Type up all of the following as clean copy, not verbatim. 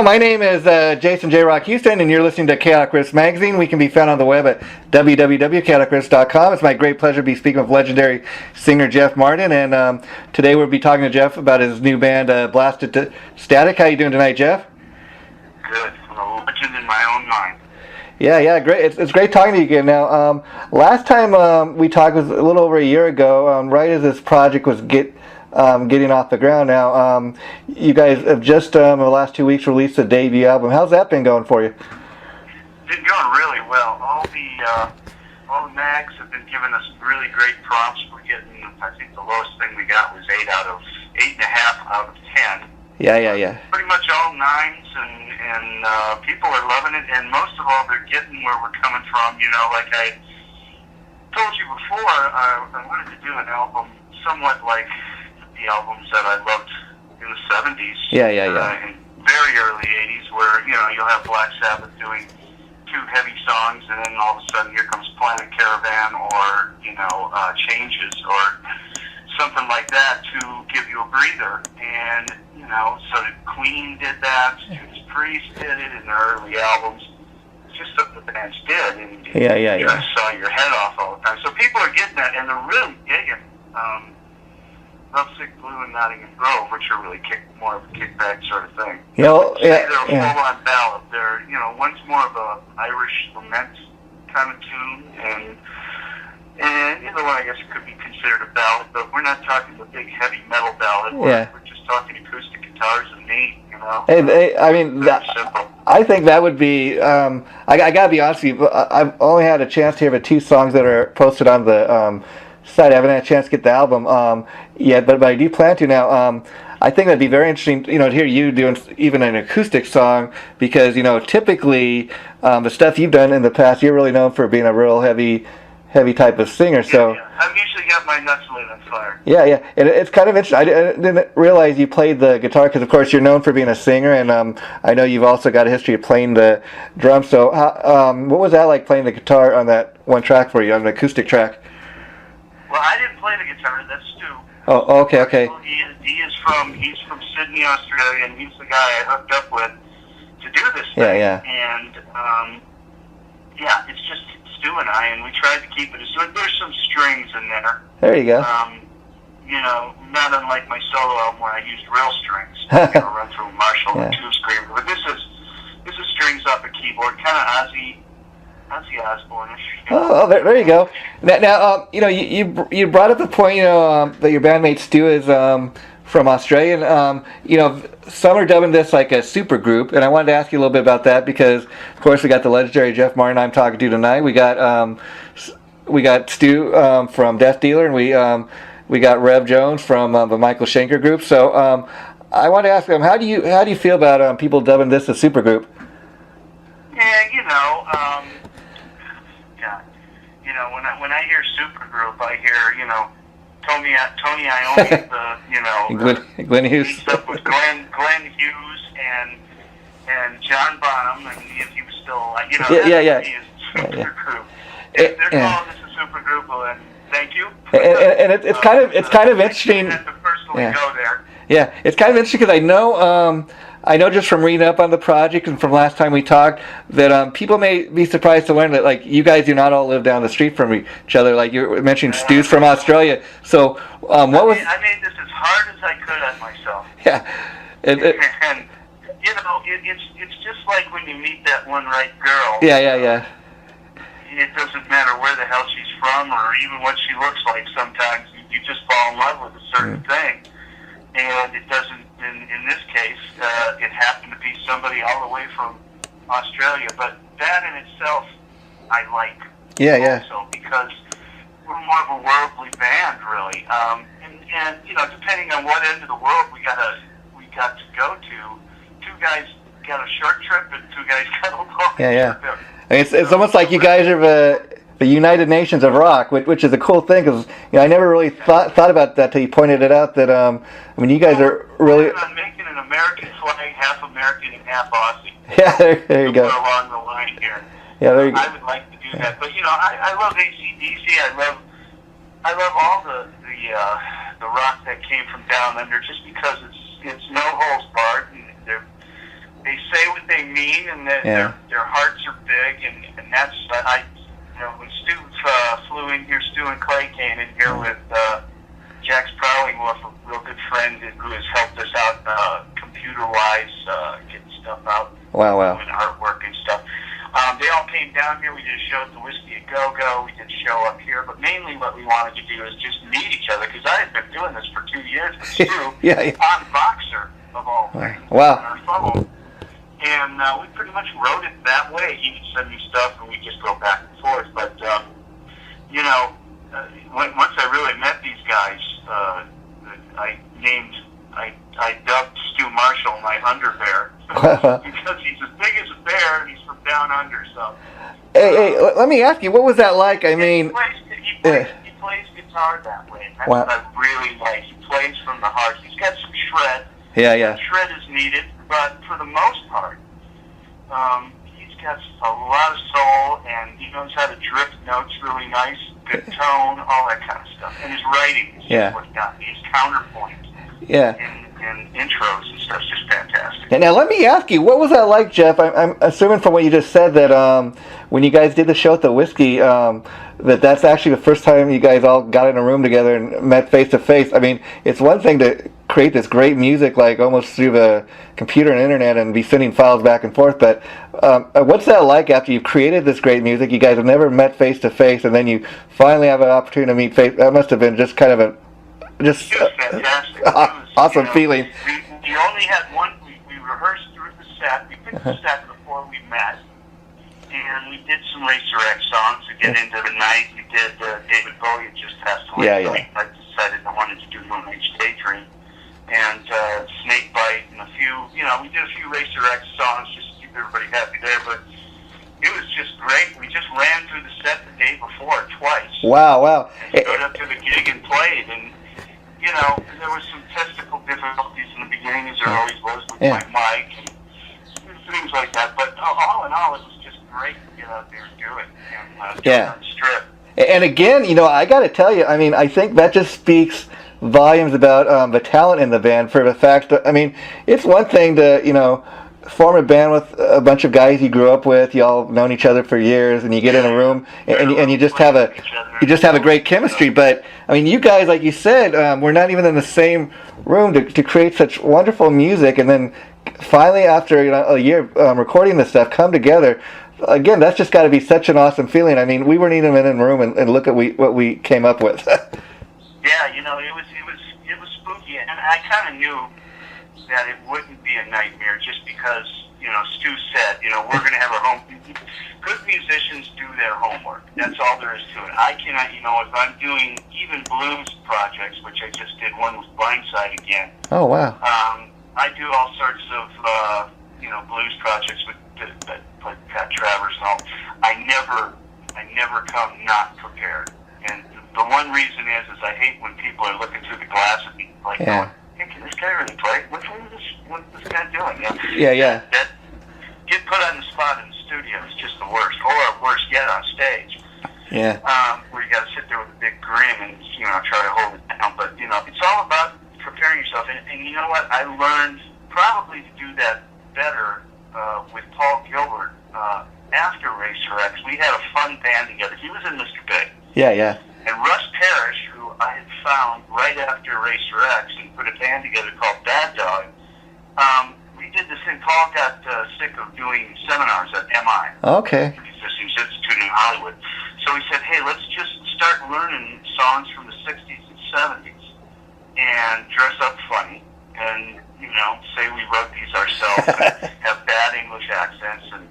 my name is Jason JROCK Houston, and you're listening to Riffs Magazine. We can be found on the web at www.chaoticriffs.com. It's my great pleasure to be speaking with legendary singer Jeff Martin, and today we'll be talking to Jeff about his new band, Blasted to Static. How you doing tonight, Jeff? Good. I'm a legend in my own mind. Yeah, great. It's great talking to you again. Now, last time we talked was a little over a year ago, right as this project was getting off the ground. Now, you guys have just in the last 2 weeks released a debut album. How's that been going for you? It's been going really well. All the mags have been giving us really great prompts. We're getting, I think the lowest thing we got was 8.5 out of 10. Yeah. Pretty much all 9s, and people are loving it. And most of all, they're getting where we're coming from. You know, like I told you before, I wanted to do an album somewhat like the albums that I loved in the 70s. Yeah. In very early 80s, where, you know, you'll have Black Sabbath doing 2 heavy songs, and then all of a sudden here comes Planet Caravan, or, you know, Changes, or something like that to give you a breather. And, you know, so Queen did that, Judas Priest did it in their early albums. It's just something the bands did, and you just saw your head off all the time. So people are getting that, and they're really digging Lovesick Blue and Nottingham Grove, which are really more of a kickback sort of thing. They're a full-on ballad. They're, you know, one's more of a Irish lament kind of tune, and the other one I guess could be considered a ballad, but we're not talking the big heavy metal ballad. We're just talking acoustic guitars and me, you know. I think that would be. I gotta be honest with you. I've only had a chance to hear the 2 songs that are posted on the site. I haven't had a chance to get the album yet, but I do plan to now. I think that'd be very interesting, you know, to hear you doing even an acoustic song, because, you know, typically the stuff you've done in the past, you're really known for being a real heavy type of singer. So I've usually got my nuts lit on fire. Yeah, and it's kind of interesting. I didn't realize you played the guitar, because of course you're known for being a singer, and I know you've also got a history of playing the drums. So what was that like, playing the guitar on that one track for you, on the acoustic track? Well, I didn't play the guitar. That's Stu. Oh, okay. He's from Sydney, Australia, and he's the guy I hooked up with to do this thing. Yeah. And it's just Stu and I, and we tried to keep it. So there's some strings in there. There you go. You know, not unlike my solo album where I used real strings. You know, run through a Marshall or Tube Screamer. But this is strings off a keyboard, kind of Ozzy Osbourne-ish. Oh, there you go. Now, you know, you brought up the point, you know, that your bandmate Stu is from Australia. And, you know, some are dubbing this like a super group, and I wanted to ask you a little bit about that, because, of course, we got the legendary Jeff Martin I'm talking to tonight. We got Stu from Death Dealer, and we got Rev Jones from the Michael Schenker group. So I want to ask them, how do you feel about people dubbing this a super group? Yeah, you know. You know, when I hear supergroup, I hear, you know, Tony Iommi, you know, Glenn Hughes. Stuff with Glenn Hughes and John Bonham, and if he was still, you know, yeah. He is a supergroup. If they're calling this a supergroup, well then, thank you. And it's kind of interesting. I have to personally go there. Yeah, it's kind of interesting, because I know just from reading up on the project and from last time we talked that people may be surprised to learn that, like, you guys do not all live down the street from each other. Like you mentioned, Stu's from Australia. So I made this as hard as I could on myself. Yeah, and you know, it's just like when you meet that one right girl. Yeah. It doesn't matter where the hell she's from or even what she looks like. Sometimes you just fall in love with a certain thing, and it doesn't. In this case, it happened to be somebody all the way from Australia, but that in itself I like. Yeah. Also, because we're more of a worldly band, really. And you know, depending on what end of the world we got to go to, 2 guys got a short trip and 2 guys got a long trip. I mean, it's almost like you guys are the United Nations of rock, which is a cool thing, because, you know, I never really thought about that till you pointed it out. That I mean, you guys are really on making an American flag, half American and half Aussie. Yeah, there you go. Along the line here. Yeah, there you go. I would like to do that, but you know, I love AC/DC. I love all the rock that came from down under, just because it's no holds barred, and they say what they mean, and that their hearts are big, and that's when Stu flew in here, Stu and Clay came in here with Jax Prowlingworth, a real good friend who has helped us out computer-wise, getting stuff out, doing artwork and stuff. They all came down here. We did a show at the Whiskey a Go-Go. We did a show up here. But mainly what we wanted to do is just meet each other, because I had been doing this for 2 years with Stu on Voxer, of all things, on our phone. And we pretty much wrote it that way. He would send me stuff, and we just go back and forth. But, once I really met these guys, I dubbed Stu Marshall my underbear because he's as big as a bear, and he's from down under. So, hey, let me ask you, what was that like? I mean, he plays guitar that way. That's what I really like. He plays from the heart. He's got some shred. Yeah. Shred is needed, but for the most part, he's got a lot of soul, and he knows how to drift notes really nice, good tone, all that kind of stuff. And his writing is just what he got. His counterpoint. And intros and stuff is just fantastic. Now let me ask you, what was that like, Jeff? I'm assuming from what you just said that when you guys did the show at the Whiskey, that's actually the first time you guys all got in a room together and met face to face. I mean, it's one thing to create this great music like almost through the computer and internet and be sending files back and forth, but what's that like after you've created this great music? You guys have never met face to face, and then you finally have an opportunity to meet face. That must have been just kind of it was fantastic. Awesome feeling. We only had one. We rehearsed through the set. We picked the set before we met, and we did some Racer X songs to get into the night. We did David Bowie had just passed away. So I decided I wanted to do Moon Age Daydream and Snakebite and a few. We did a few Racer X songs just to keep everybody happy there. But it was just great. We just ran through the set the day before twice. Wow. And showed up to the gig and played, and there was some technical difficulties in the beginning, as there always was with my mic and things like that. But all in all, it was just great to get out there and do it and jump on the strip. And again, I got to tell you, I mean, I think that just speaks volumes about the talent in the band. For the fact that, I mean, it's one thing to form a band with a bunch of guys you grew up with, you all known each other for years, and you get in a room and you just have a great chemistry. But I mean, you guys, like you said, we're not even in the same room to create such wonderful music, and then finally after a year recording this stuff, come together. Again, that's just got to be such an awesome feeling. I mean, we weren't even in a room, and look at what we came up with. It was spooky, and I kind of knew that it wouldn't be a nightmare just because, Stu said, we're going to have our home. Good musicians do their homework. That's all there is to it. I cannot, if I'm doing even blues projects, which I just did one with Blindside again. Oh, wow. I do all sorts of, blues projects with Pat Travers and all. I never come not prepared. And the one reason is I hate when people are looking through the glass at me, like, going, hey, can this guy really play? What's this guy doing? That get put on the spot in the studio is just the worst, or worse yet, on stage. Where you got to sit there with a big grin and try to hold it down. But it's all about preparing yourself. And you know what? I learned probably to do that better with Paul Gilbert after Racer X. We had a fun band together. He was in Mr. Big. And Russ Parrish, who I had found right after Racer X and put a band together called Bad Dog, we did this thing. Paul got sick of doing seminars at MI. Okay. Musicians Institute in Hollywood. So he said, hey, let's just start learning songs from the 60s and 70s and dress up funny and, say we wrote these ourselves and have bad English accents and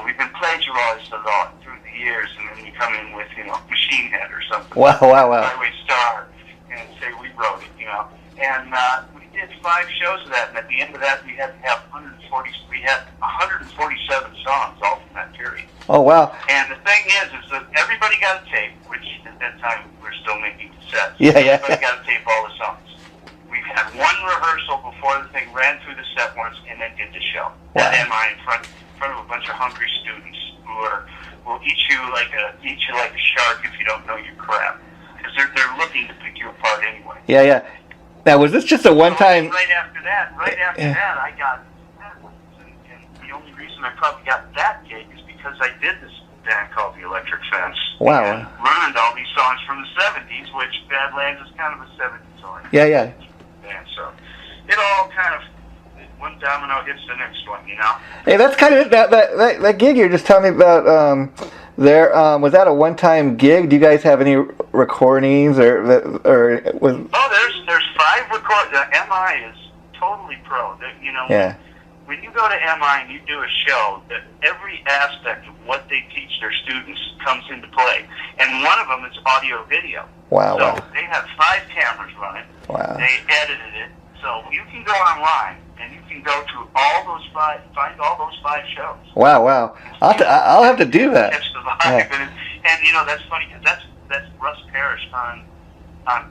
we've been plagiarized a lot through the years, and then we come in with, Machine Head or something. Wow. Highway Star, and say we wrote it, And we did 5 shows of that, and at the end of that, we had to have 147 songs all from that period. Oh, wow. And the thing is that everybody got a tape, which at that time we were still making cassettes. Everybody got to tape all the songs. We had one rehearsal before the thing ran through the set once, and then did the show. At MI in front of a bunch of hungry students who will eat you like a shark if you don't know your crap, because they're looking to pick you apart anyway. Now, was this just a one-time? Right after that, I got reason I probably got that gig is because I did this band called the Electric Fence. Wow. And learned all these songs from the 70s, which Badlands is kind of a 70s song. Yeah. band. So it all kind of, one domino hits the next one, you know? Hey, that's kind of, that gig you're just telling me about, was that a one-time gig? Do you guys have any recordings or was? Oh, there's 5 record. MI is totally pro. You know, Yeah. when you go to MI and you do a show, that every aspect of what they teach their students comes into play, and one of them is audio video. Wow. So Wow. they have 5 cameras running. Wow. They edited it, so you can go online and you can go to all those 5, find all those 5 shows. Wow. I'll have to do that. Catch the vibe. Yeah. And you know, that's funny because that's Russ Parrish on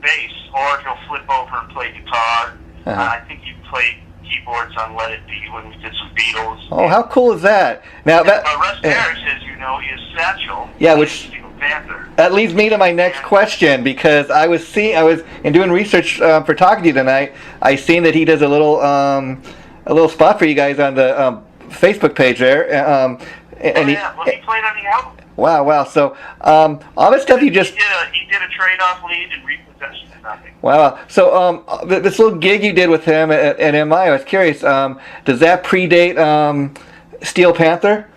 bass, or he'll flip over and play guitar. I think he played keyboards on Let It Be when we did some Beatles. Oh, how cool is that? Now that Russ Parrish, as you know, is Satchel. Yeah, which Steel Panther. that leads me to my next question, because I was in doing research for talking to you tonight. I seen that he does a little spot for you guys on the Facebook page there. Well, he played on the album. Wow. So all that stuff you just. He did a trade-off lead and repossession and nothing. Wow. So this little gig you did with him at MI, I was curious. Does that predate Steel Panther?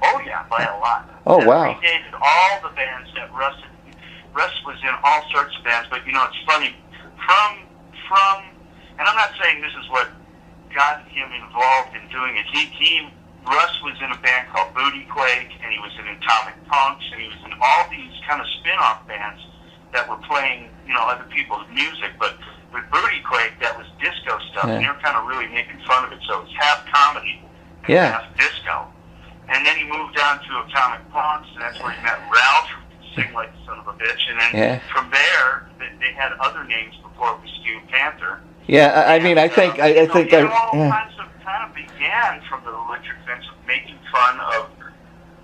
Oh yeah, by a lot. Oh, that wow. predated all the bands that Russ was in, all sorts of bands. But you know, it's funny from, and I'm not saying this is what got him involved in doing it. Russ was in a band called Booty Quake, and he was in Atomic Punks, and he was in all these kind of spin-off bands that were playing, you know, other people's music. But with Booty Quake, that was disco stuff, and they were kind of really making fun of it. So it was half comedy and half disco. And then he moved on to Atomic Punks, and that's where he met Ralph, who could sing like the son of a bitch. And then from there, they had other names before it was Steel Panther. Yeah, I mean, I think all kinds of kind of began from the Electric Fence of making fun of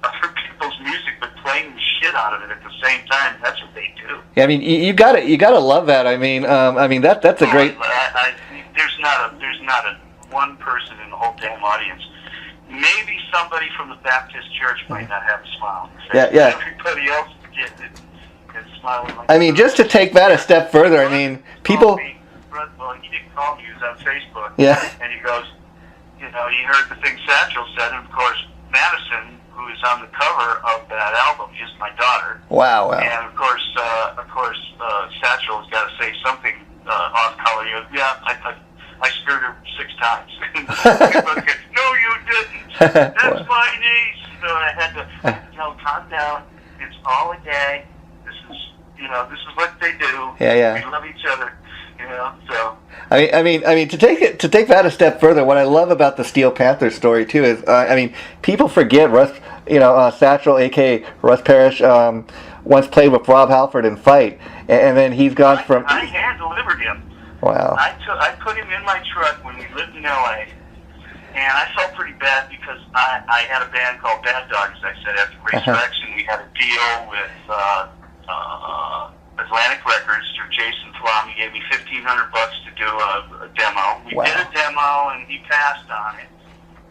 other people's music, but playing the shit out of it at the same time. That's what they do. Yeah, I mean, you gotta love that. I mean, that's a great. There's not a one person in the whole damn audience. Maybe somebody from the Baptist church might not have a smile on their face. Yeah. Everybody else gets it and smiling. Like I mean, just to take that a step further, I mean, people. Well, he didn't call me. He was on Facebook. Yeah. And he goes, you know, he heard the thing Satchel said, and of course, Madison, who is on the cover of that album, is my daughter. Wow. And of course, Satchel has got to say something off color. He goes, yeah, I screwed her 6 times. No, you didn't. That's my niece. So I had to, calm down. It's all a gag. This is what they do. Yeah. We love each other. You know, so. I mean, to take that a step further, what I love about the Steel Panther story too is, people forget Russ, Satchel, aka Russ Parrish, once played with Rob Halford in Fight, and then he's gone from. I hand delivered him. Wow. I put him in my truck when we lived in LA, and I felt pretty bad because I had a band called Bad Dogs. I said after Resurrection, we had a deal with Atlantic Records through Jason Flom. He gave me $1,500 to do a demo. We did a demo, and he passed on it.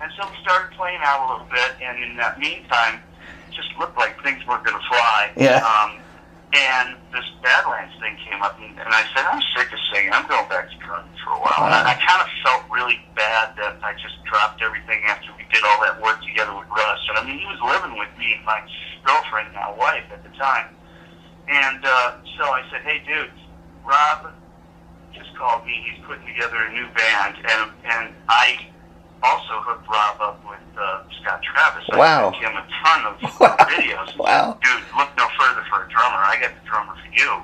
And so we started playing out a little bit, and in that meantime, it just looked like things weren't going to fly. Yeah. And this Badlands thing came up, and I said, I'm sick of singing. I'm going back to drumming for a while. And I kind of felt really bad that I just dropped everything after we did all that work together with Russ. And I mean, he was living with me and my girlfriend, now wife at the time. And so I said, hey, dude, Rob just called me. He's putting together a new band. And I also hooked Rob up with Scott Travis. Wow. I sent him a ton of videos. Wow. Dude, look no further for a drummer. I got the drummer for you.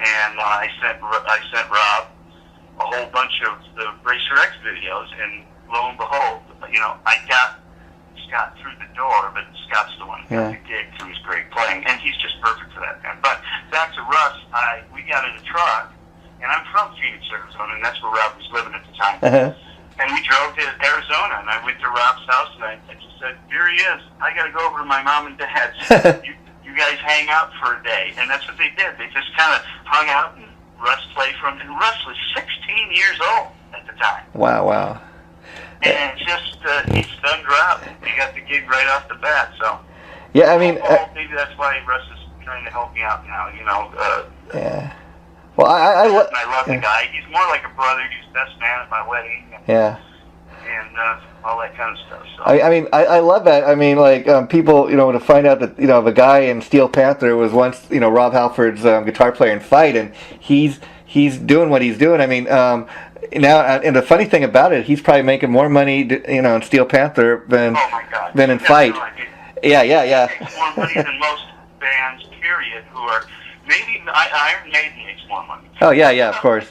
And I sent Rob a whole bunch of the Racer X videos. And lo and behold, I got Scott through the door, but Scott's the one who got the gig through his great playing, and he's just perfect for that band. But back to Russ, we got in a truck, and I'm from Phoenix, Arizona, and that's where Rob was living at the time. And we drove to Arizona, and I went to Rob's house, and I just said, here he is. I got to go over to my mom and dad's. You guys hang out for a day, and that's what they did. They just kind of hung out, and Russ played for him, and Russ was 16 years old at the time. Wow. And it's just, he's done drop. He got the gig right off the bat, so. Yeah, I mean... maybe that's why Russ is trying to help me out now, you know. Yeah. Well, I love the guy. He's more like a brother. He's the best man at my wedding. Yeah. And all that kind of stuff. So. I mean, I love that. I mean, like, people, you know, to find out that, you know, the guy in Steel Panther was once, you know, Rob Halford's guitar player in Fight, and he's doing what he's doing. I mean, now, and the funny thing about it, he's probably making more money, you know, in Steel Panther than in Fight. Yeah. He makes more money than most bands, period, who are... Maybe Iron Maiden makes more money. Oh, yeah, of course.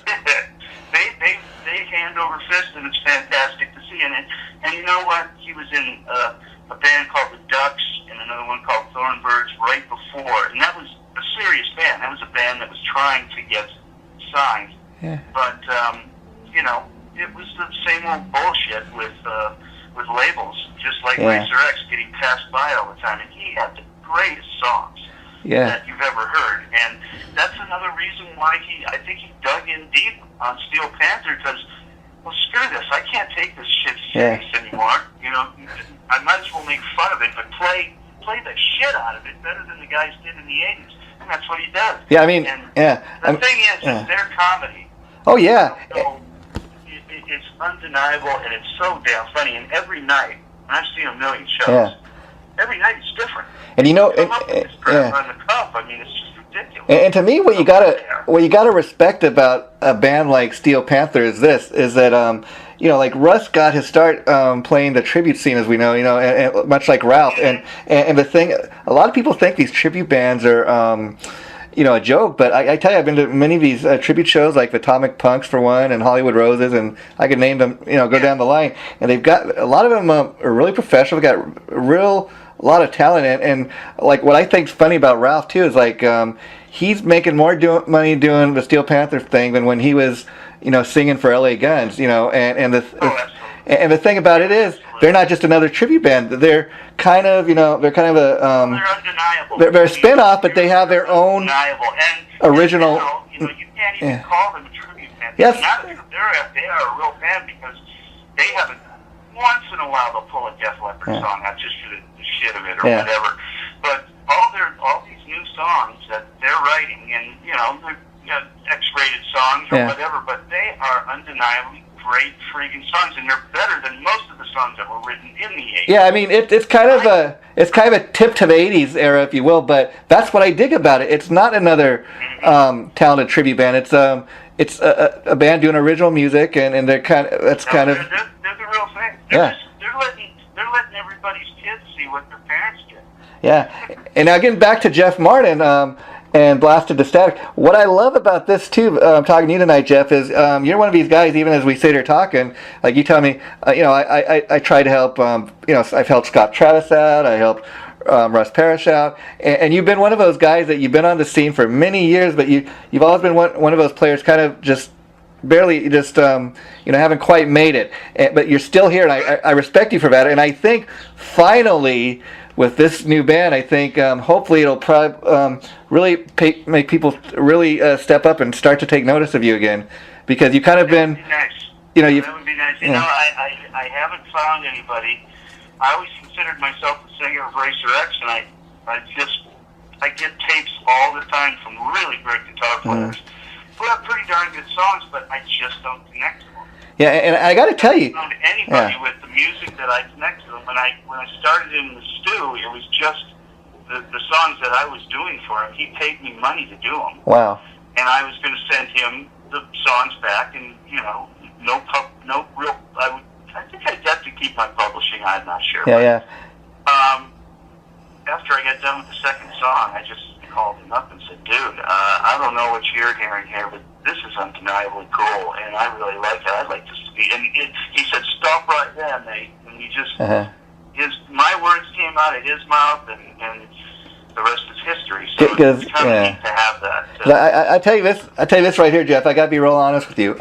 they hand over fist, and it's fantastic to see. And you know what? He was in a band called the Ducks and another one called Thornbirds right before. And that was a serious band. That was a band that was trying to get signed. Yeah. But, you know, it was the same old bullshit with labels, just like Racer X getting passed by all the time. And he had the greatest songs. That you've ever heard, and that's another reason why I think he dug in deep on Steel Panther, because, well, screw this, I can't take this shit serious anymore. You know, I might as well make fun of it, but play the shit out of it better than the guys did in the '80s, and that's what he does. Yeah, I mean, the thing is, it's their comedy. Oh yeah. So it's undeniable, and it's so damn funny. And every night, and I've seen a million shows. Every night it's different. And you know, on the cuff, I mean, it's just ridiculous. And to me, what you gotta respect about a band like Steel Panther is that you know, like Russ got his start playing the tribute scene, as we know, you know, and much like Ralph. And the thing, a lot of people think these tribute bands are you know, a joke, but I tell you, I've been to many of these tribute shows, like Atomic Punks for one, and Hollywood Roses, and I could name them, you know, go down the line, and they've got a lot of them are really professional. They've got a lot of talent, and like what I think's funny about Ralph too is like he's making more money doing the Steel Panther thing than when he was, you know, singing for LA Guns, you know, and the thing about it is they're not just another tribute band. They're kind of, you know, they're kind of a they're undeniable. They're a spin-off, but they have their own original. You know, you can't even call them a tribute band. Yes. They are a real band because they haven't. Once in a while they'll pull a Def Leppard song, not just for the shit of it or whatever. But all these new songs that they're writing, and you know, they're X-rated songs or whatever, but they are undeniably great freaking songs, and they're better than most of the songs that were written in the 80s. Yeah, I mean it's kind of a tip to the 80s era, if you will, but that's what I dig about it. It's not another talented tribute band. It's a band doing original music, and they're kind of they're the real thing. They're letting everybody's kids see what their parents did. Yeah, and now getting back to Jeff Martin and Blasted to Static, what I love about this too, talking to you tonight, Jeff, is you're one of these guys. Even as we sit here talking, like you tell me, you know, I try to help. You know, I've helped Scott Travis out. I helped Russ Parrish out, and you've been one of those guys that you've been on the scene for many years, but you've always been one of those players, kind of just barely, just you know, haven't quite made it, but you're still here, and I respect you for that. And I think finally, with this new band, I think hopefully it'll probably really make people really step up and start to take notice of you again, because you kind of been, nice. You know, that would be nice. You know, I haven't found anybody. I always considered myself the singer of Racer X, and I get tapes all the time from really great guitar players who have pretty darn good songs, but I just don't connect to them. Yeah, and I got to tell you, I haven't found anybody with the music that I connect to them. When I started in the stew, it was just the songs that I was doing for him. He paid me money to do them. Wow. And I was going to send him the songs back, and you know, no real. I think I'd have to keep my publishing. I'm not sure. Yeah. After I got done with the second song, I just called him up and said, "Dude, I don't know what you're hearing here, but this is undeniably cool, and I really like it. I'd like to speak." And he said, "Stop right there, mate." And he just my words came out of his mouth, and the rest is history. So it's kind of neat to have that. I tell you this right here, Jeff. I got to be real honest with you.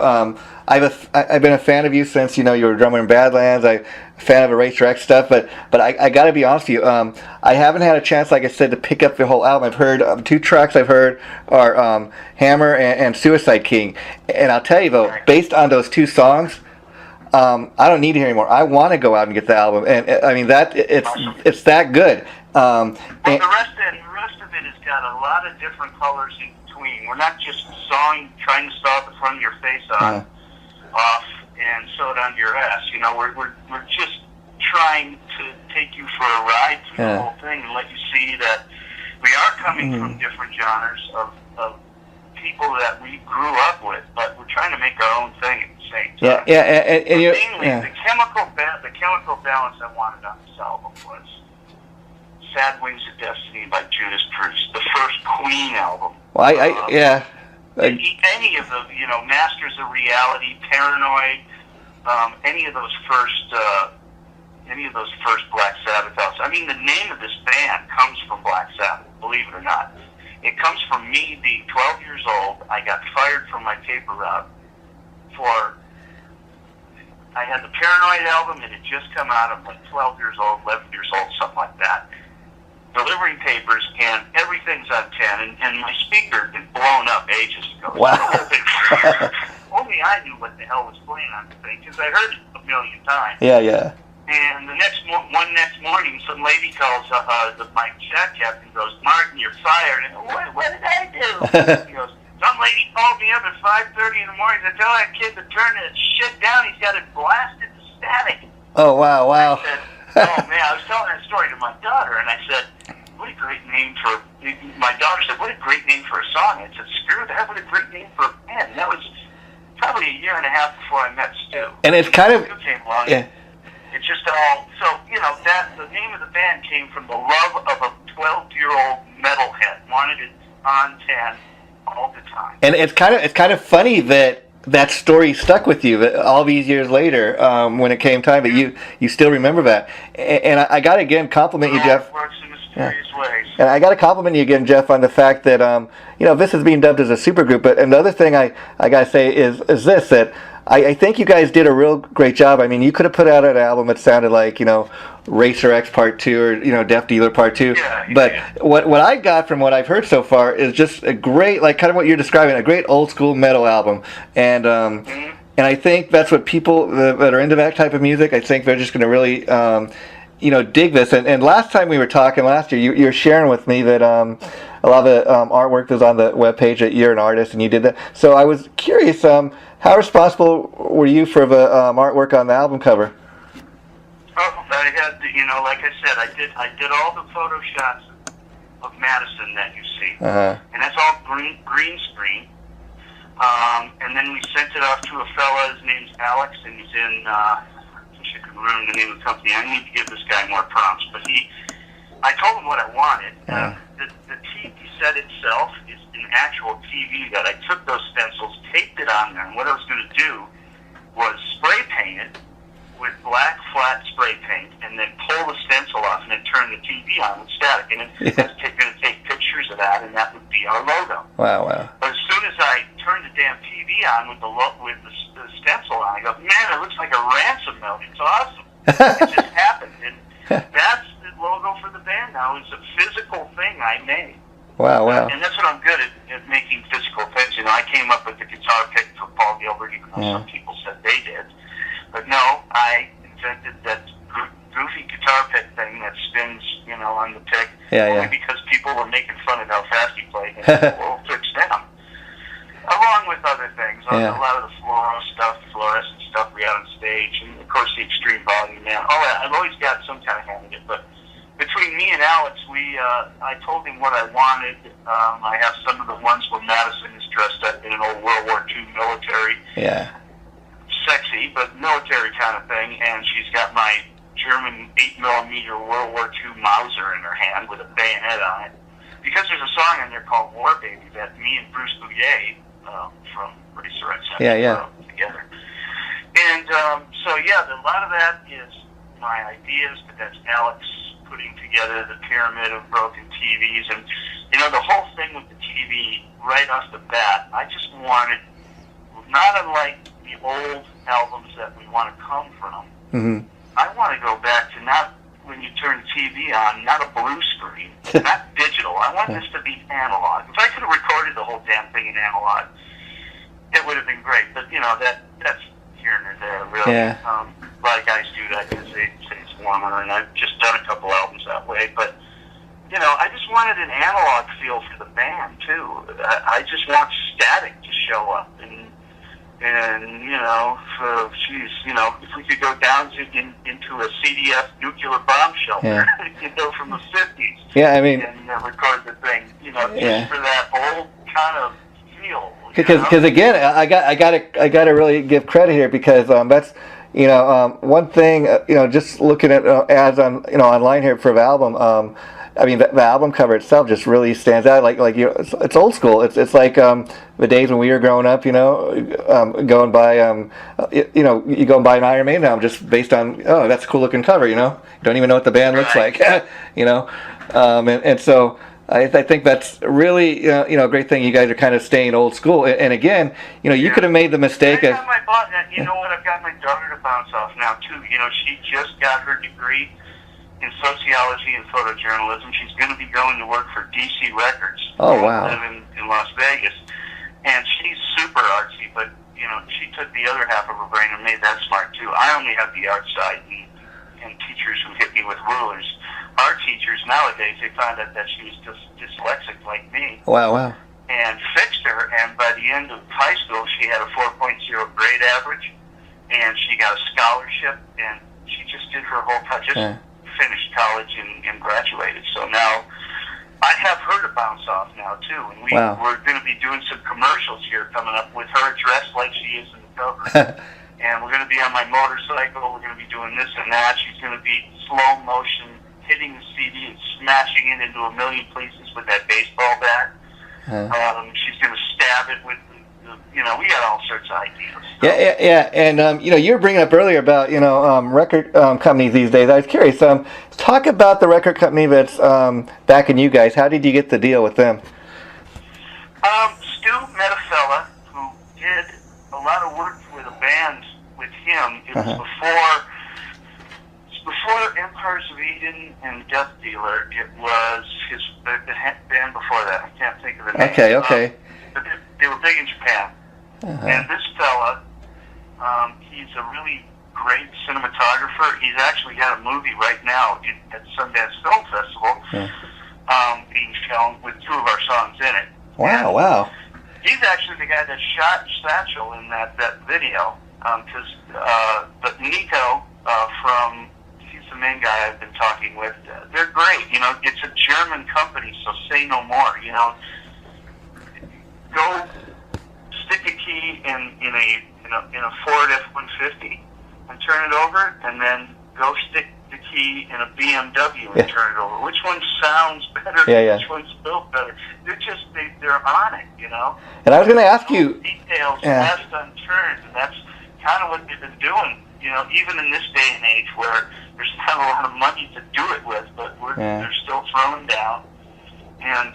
I've been a fan of you since, you know, you were a drummer in Badlands. I'm a fan of the Racer X stuff, but I got to be honest with you. I haven't had a chance, like I said, to pick up the whole album. I've heard 2 tracks. I've heard are Hammer and Suicide King, and I'll tell you though, based on those 2 songs, I don't need to hear anymore. I want to go out and get the album, and I mean that it's that good. Well, the rest of it has got a lot of different colors in between. We're not just trying to saw the front of your face off and sew it onto your ass. You know, we're just trying to take you for a ride through the whole thing and let you see that we are coming from different genres of people that we grew up with, but we're trying to make our own thing at the same time. And the chemical balance I wanted on this album was Sad Wings of Destiny by Judas Priest, the first Queen album. Well, any of the, Masters of Reality, Paranoid, any of those first Black Sabbath albums. I mean, the name of this band comes from Black Sabbath, believe it or not. It comes from me being 12 years old. I got fired from my paper route I had the Paranoid album. It had just come out. I'm like 12 years old, 11 years old, something like that. Delivering papers, and everything's on 10, and my speaker had been blown up ages ago. Wow. Only I knew what the hell was playing on the thing, because I heard it a million times. Yeah. And the next morning, some lady calls my chat captain, goes, "Martin, you're fired." And what did I do? He goes, "Some lady called me up at 5:30 in the morning to tell that kid to turn that shit down. He's got it blasted to static." Oh, wow. I said, "Oh, man," I was telling that story to my daughter, and I said, "What a great name for..." My daughter said, "What a great name for a song." I said, "Screw that, what a great name for a band." And that was probably a year and a half before I met Stu. And it's kind of... Stu came along. Yeah. It's just all... So, the name of the band came from the love of a 12-year-old metalhead. Wanted it on 10 all the time. And it's kind of funny that story stuck with you all these years later, when it came time, but you still remember that. And I got to again compliment you, Jeff. It works in mysterious ways. And I got to compliment you again, Jeff, on the fact that this is being dubbed as a supergroup. But another thing I got to say is this, that I think you guys did a real great job. I mean, you could have put out an album that sounded like, Racer X Part 2 or, Deaf Dealer Part 2. But what I got from what I've heard so far is just a great, like kind of what you're describing, a great old school metal album. And and I think that's what people that are into that type of music, I think they're just going to really, dig this. And last time we were talking last year, you were sharing with me that a lot of the artwork was on the webpage that you're an artist and you did that. So I was curious, how responsible were you for the artwork on the album cover? Oh, I had, like I said, I did all the photo shots of Madison that you see, and that's all green screen. And then we sent it off to a fella. His name's Alex, and he's in. I wish I could remember the name of the company. I need to give this guy more prompts, but I told him what I wanted. The TV set itself is an actual TV that I took those stencils, taped it on there, and what I was going to do was spray paint it with black flat spray paint, and then pull the stencil off, and then turn the TV on with static. And I was going to take pictures of that, and that would be our logo. Wow. But as soon as I turned the damn TV on with the stencil on, I go, "Man, it looks like a ransom note. It's awesome." It just happened, and that's the logo for the band now. It's a physical thing I made. Wow. And that's what I'm good at making physical things. I came up with the guitar pick for Paul Gilbert, even though some people said they did. But no, I invented that goofy guitar pick thing that spins, on the pick. Only because people were making fun of how fast he played, and we'll fix them. Along with other things, a lot of the fluorescent stuff we had on stage, and of course the extreme volume, man. Oh, I've always got some kind of hand in it, but between me and Alex, I told him what I wanted. I have some of the ones where Madison is dressed up in an old World War II military. Sexy, but military kind of thing, and she's got my German 8mm World War II Mauser in her hand with a bayonet on it. Because there's a song in there called War Baby that me and Bruce Bouillet from Racer X wrote together. And a lot of that is my ideas, but that's Alex putting together the pyramid of broken TVs. And, the whole thing with the TV right off the bat, I just wanted, not unlike the old albums that we want to come from, I want to go back to not when you turn the TV on, not a blue screen, not digital. I want this to be analog. If I could have recorded the whole damn thing in analog, it would have been great. But, that's here and there, really. Yeah. A lot of guys do that because they say it's warmer, and I've just done a couple albums that way. But, you know, I just wanted an analog feel for the band, too. I just want static to show up. And you know, you know, if we could go down into a CDF nuclear bomb shelter, you know, from the 50s. Yeah, I mean, and record the thing, you know, just for that old kind of feel. Because again, I gotta really give credit here, because that's, you know, one thing, you know, just looking at ads on, you know, online here for the album. I mean, the album cover itself just really stands out. Like you know, it's old school. It's like the days when we were growing up. You know, going by you know, you go and buy an Iron Maiden album just based on, oh, that's a cool looking cover. You know, you don't even know what the band looks like. You know, and so I think that's really you know, a great thing. You guys are kind of staying old school. And again, you know, you could have made the mistake of. You know what? I've got my daughter to bounce off now too. You know, she just got her degree in sociology and photojournalism. She's going to be going to work for DC Records. Oh, wow. In Las Vegas. And she's super artsy, but, you know, she took the other half of her brain and made that smart, too. I only have the art side and teachers who hit me with rulers. Our teachers nowadays, they found out that she was just dyslexic like me. Wow, wow. And fixed her, and by the end of high school, she had a 4.0 grade average, and she got a scholarship, and she just did her whole project. Finished college and graduated. So now I have her to bounce off now too, and we're going to be doing some commercials here coming up with her dressed like she is in the cover. And we're going to be on my motorcycle. We're going to be doing this and that. She's going to be slow motion hitting the CD and smashing it into a million places with that baseball bat. She's going to stab it with, you know, we got all sorts of ideas. So. Yeah, and you know, you were bringing up earlier about, you know, record companies these days. I was curious. Talk about the record company that's backing you guys. How did you get the deal with them? Stu met a fella who did a lot of work with a band with him. It was before Empires of Eden and Death Dealer. It was the band before that. I can't think of the name. Okay. But they were big in Japan. And this fella, he's a really great cinematographer. He's actually got a movie right now at Sundance Film Festival being filmed with 2 of our songs in it. Wow. He's actually the guy that shot Satchel in that video. But Nico he's the main guy I've been talking with. They're great. You know, it's a German company, so say no more. You know, go stick a key in a Ford F-150 and turn it over, and then go stick the key in a BMW and turn it over. Which one sounds better? Which one's built better? They're on it, you know. And I was going to ask you details left unturned, and that's kind of what they've been doing. You know, even in this day and age where there's not a lot of money to do it with, but they're still throwing down, and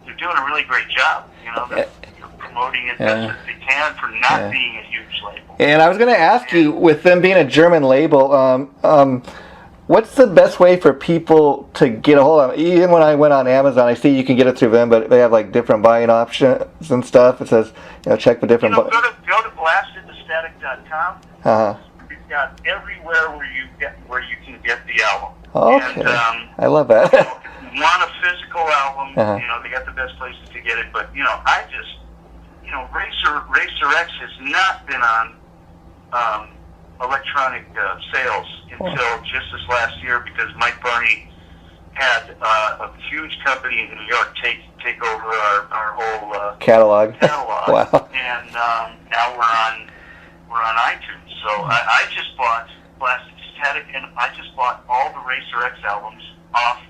they're doing a really great job. You know, they're promoting it best as they can for not being a huge label. And I was going to ask you, with them being a German label, what's the best way for people to get a hold of it? Even when I went on Amazon, I see you can get it through them, but they have like different buying options and stuff. It says, you know, check the different. Go to blastedtostatic.com. We've got everywhere where you can get the album. Okay. And, I love that. Want a physical album? You know, they got the best places to get it. But you know, you know, Racer X has not been on electronic sales until just this last year, because Mike Barney had a huge company in New York take over our whole catalog. Wow. And now we're on iTunes. So I just bought Blasted Static, and I just bought all the Racer X albums off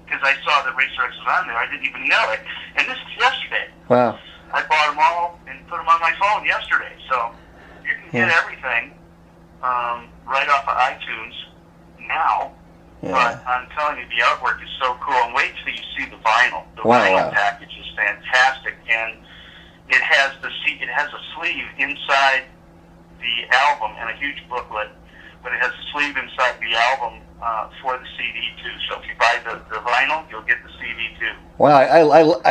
because I saw that Racer X was on there. I didn't even know it, and this is yesterday. Wow. I bought them all and put them on my phone yesterday. So you can get everything right off of iTunes now. But I'm telling you, the artwork is so cool. And wait till you see the vinyl. The vinyl package is fantastic, and it has a sleeve inside the album and a huge booklet, but it has a sleeve inside the album for the CD too. So if you buy the vinyl, you'll get the CD too. Wow, I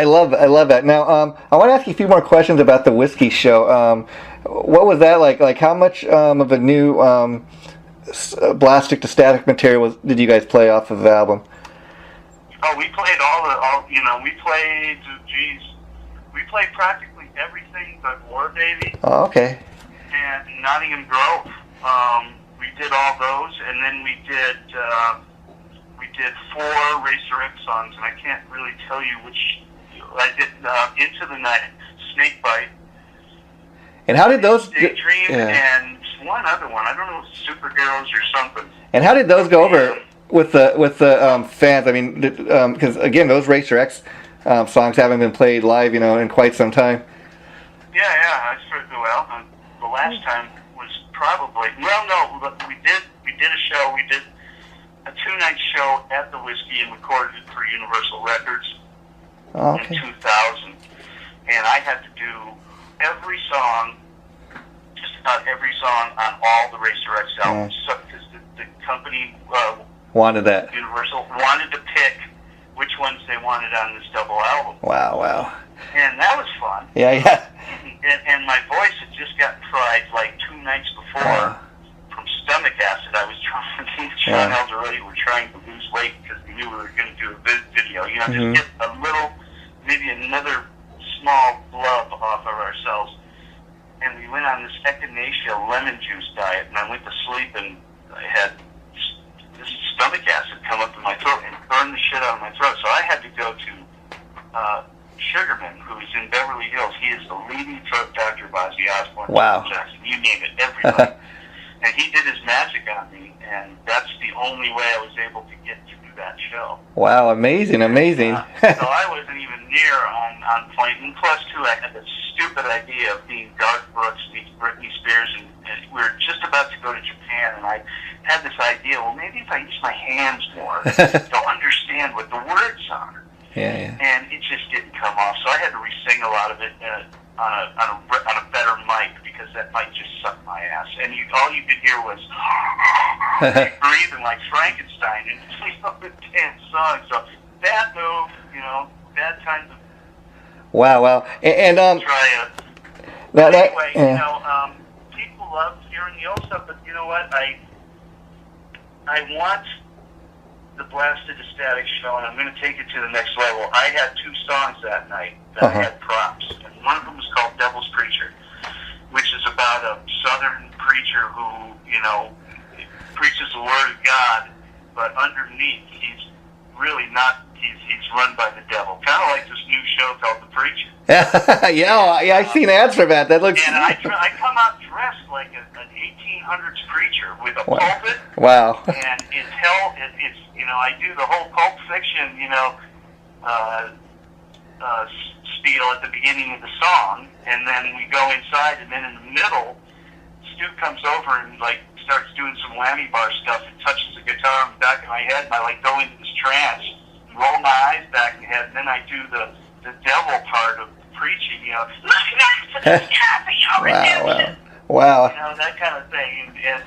love that. Now I want to ask you a few more questions about the whiskey show. what was that like? Like, how much of a new Blastic to Static material did you guys play off of the album? Oh, we played we played practically everything but War Baby. Oh, okay. And Nottingham Grove. We did all those, and then we did 4 Racer X songs, and I can't really tell you which. I did Into the Night, Snakebite. And how did those? Daydream, and one other one. I don't know, Superheroes or something. And how did those go over with the fans? I mean, because again, those Racer X songs haven't been played live, in quite some time. Yeah, I certainly well. The last time was probably no. We did a show. We did a 2-night show at the Whiskey and recorded it for Universal Records in 2000, and I had to do every song, just about every song on all the Racer X albums, because the company wanted that. Universal wanted to pick which ones they wanted on this double album. Wow. And that was fun. Yeah. And my voice had just gotten fried like 2 nights before from stomach acid. I was trying. Sean Alderete were trying to lose weight because we knew we were going to do a video. Just get a little, maybe another small blub off of ourselves. And we went on this echinacea lemon juice diet, and I went to sleep, and I had this stomach acid come up in my throat and burn the shit out of my throat. So I had to go to Sugarman, who's in Beverly Hills. He is the leading throat doctor of Ozzy Osbourne. Wow. Jackson, you name it, everybody. And he did his magic on me, and that's the only way I was able to get through that show. Wow, amazing. So I wasn't even near on point. And plus, too, I had this stupid idea of being Garth Brooks meets Britney Spears, and we were just about to go to Japan, and I had this idea, well, maybe if I use my hands more, they'll understand what the words are. Yeah. And it just didn't come off, so I had to re-sing a lot of it on a better mic, because that mic just sucked my ass. And all you could hear was breathing like Frankenstein in the damn song. So bad move, bad times of. Wow. And try it. But anyway, people love hearing the old stuff, but you know what? I want the Blasted to Static show, and I'm going to take it to the next level. I had 2 songs that night that I had props, and one of them was called Devil's Preacher, which is about a Southern preacher who, preaches the Word of God, but underneath he's really not. He's run by the devil, kind of like this new show called The Preacher. yeah, I've seen ads for that. That looks. And I come out dressed like an 1800s preacher with a pulpit. Wow. And it's I do the whole Pulp Fiction, spiel at the beginning of the song, and then we go inside, and then in the middle, Stu comes over and starts doing some whammy bar stuff and touches the guitar on the back of my head, and I go into this trance, roll my eyes back in the head, and then I do the devil part of preaching, look at this happy, redemption. Wow. That kind of thing, and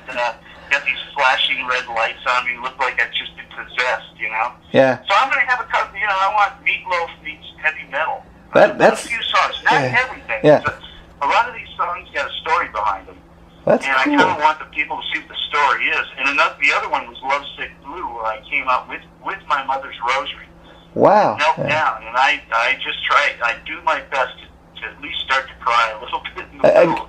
got these flashing red lights on me, look like I've just been possessed, Yeah. So I'm going to have I want Meatloaf meets heavy metal. That's a few songs, not everything. Yeah. A lot of these songs got a story behind them. That's and cool. I kind of want the people to see what the story is. And the other one was Lovesick Blue, where I came out with my mother's rosary. Wow. Knelt down, and I just try. I do my best to at least start to cry a little bit in the middle.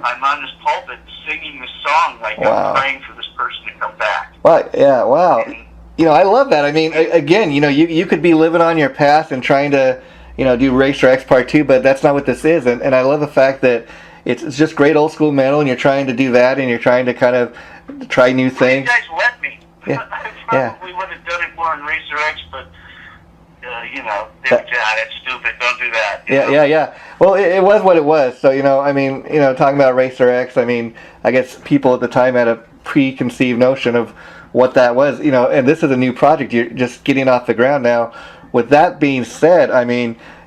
I'm on this pulpit singing this song like I'm praying for this person to come back. Wow. And, I love that. I mean, again, you could be living on your past and trying to, do Racer X Part 2, but that's not what this is. And I love the fact that it's just great old school metal, and you're trying to do that, and you're trying to kind of try new things. You guys let me. Yeah. I probably would have done it more in Racer X, but they would say, that's stupid, don't do that. Yeah. Well, it was what it was. So, talking about Racer X, I guess people at the time had a preconceived notion of what that was, and this is a new project. You're just getting off the ground now. With that being said,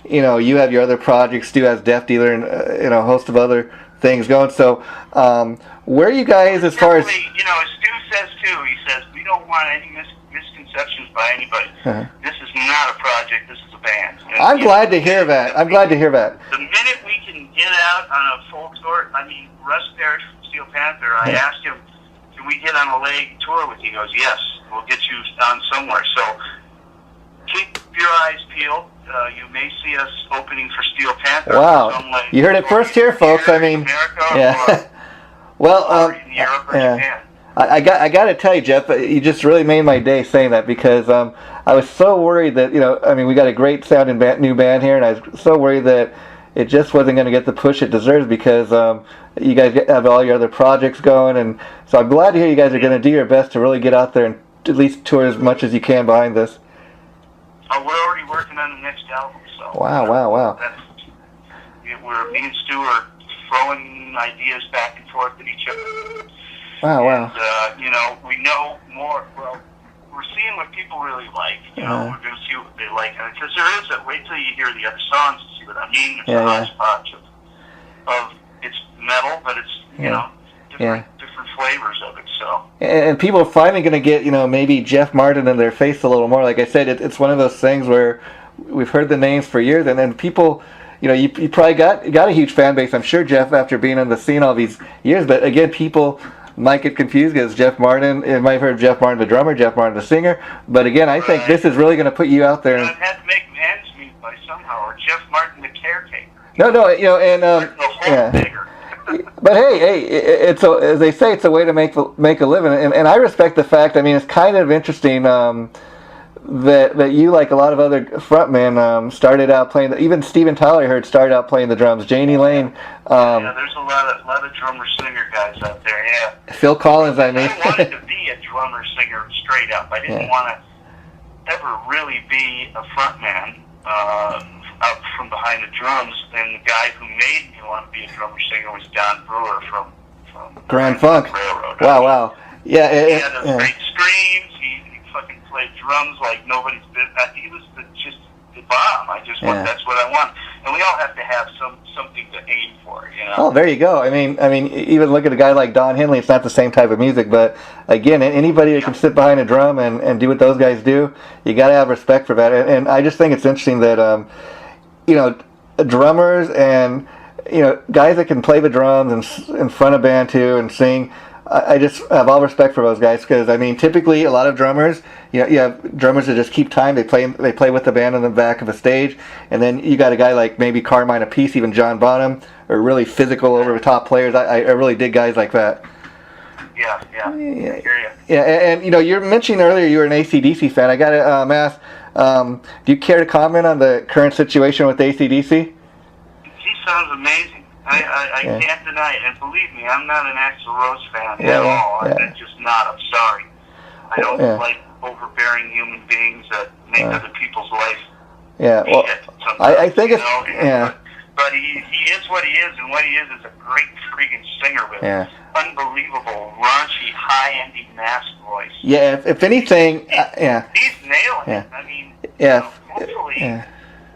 you have your other projects, Stu has Death Dealer, and, a host of other things going. So, where are you guys as far as... Stu says, too, he says, we don't want any misconceptions by anybody. This is not a project, this is a band. And, I'm glad to hear that. The minute we can get get out on a full tour, I mean, Russ Parrish from Steel Panther, I asked him, can we get on a leg tour with you? He goes, yes, we'll get you on somewhere. So keep your eyes peeled. You may see us opening for Steel Panther. Wow. You heard it first here, folks. I mean, yeah. Well, in Europe or Japan. I got to tell you, Jeff, you just really made my day saying that, because I was so worried that, I mean, we got a great sounding new band here, and I was so worried that it just wasn't going to get the push it deserves, because you guys have all your other projects going, and so I'm glad to hear you guys are going to do your best to really get out there and at least tour as much as you can behind this. We're already working on the next album, so. Wow. Me and Stu are throwing ideas back and forth at each other. Wow. And, we know more. Well, we're seeing what people really like. We're going to see what they like. Because there is a, wait till you hear the other songs to see what I mean. It's a hodgepodge of it's metal, but it's, different flavors of it. So. And people are finally going to get, maybe Jeff Martin in their face a little more. Like I said, it's one of those things where we've heard the names for years, and then people, you probably got a huge fan base, I'm sure, Jeff, after being on the scene all these years. But again, people might get confused because Jeff Martin, you might have heard Jeff Martin the drummer, Jeff Martin the singer. But again, I think this is really going to put you out there. I had to make ends meet by somehow, or Jeff Martin the caretaker. No, but hey, it's as they say, it's a way to make a living, and I respect the fact. I mean, it's kind of interesting that you, like a lot of other frontmen, started out playing. Even Steven Tyler, I heard, started out playing the drums. Janie Lane. There's a lot of drummer singer guys out there. Yeah. Phil Collins, I mean. I wanted to be a drummer singer straight up. I didn't want to ever really be a frontman out from behind the drums. And the guy who made me want to be a drummer singer was Don Brewer from Grand Funk Railroad. Wow. Yeah. He had those great screams. He fucking played drums like nobody's business. He was just the bomb. That's what I want. And we all have to have something to aim for, Oh, there you go. I mean, even look at a guy like Don Henley. It's not the same type of music, but again, anybody that can sit behind a drum and do what those guys do, you got to have respect for that. And I just think it's interesting that, drummers and guys that can play the drums and in front of band too and sing. I just have all respect for those guys, because I mean, typically a lot of drummers, you have drummers that just keep time. They play with the band on the back of a stage, and then you got a guy like maybe Carmine Appice, even John Bonham, or really physical over the top players. I really dig guys like that. Yeah. I hear you. Yeah, and you're mentioning earlier you were an AC/DC fan. I got to ask, do you care to comment on the current situation with AC/DC? He sounds amazing. I can't deny it, and believe me, I'm not an Axl Rose fan at all. I'm just not. I'm sorry. I don't like overbearing human beings that make other people's life. Yeah, well, I think it's But he is what he is, and what he is a great freaking singer with unbelievable, raunchy, high-ending mask voice. Yeah, if anything, he's nailing it. I mean, hopefully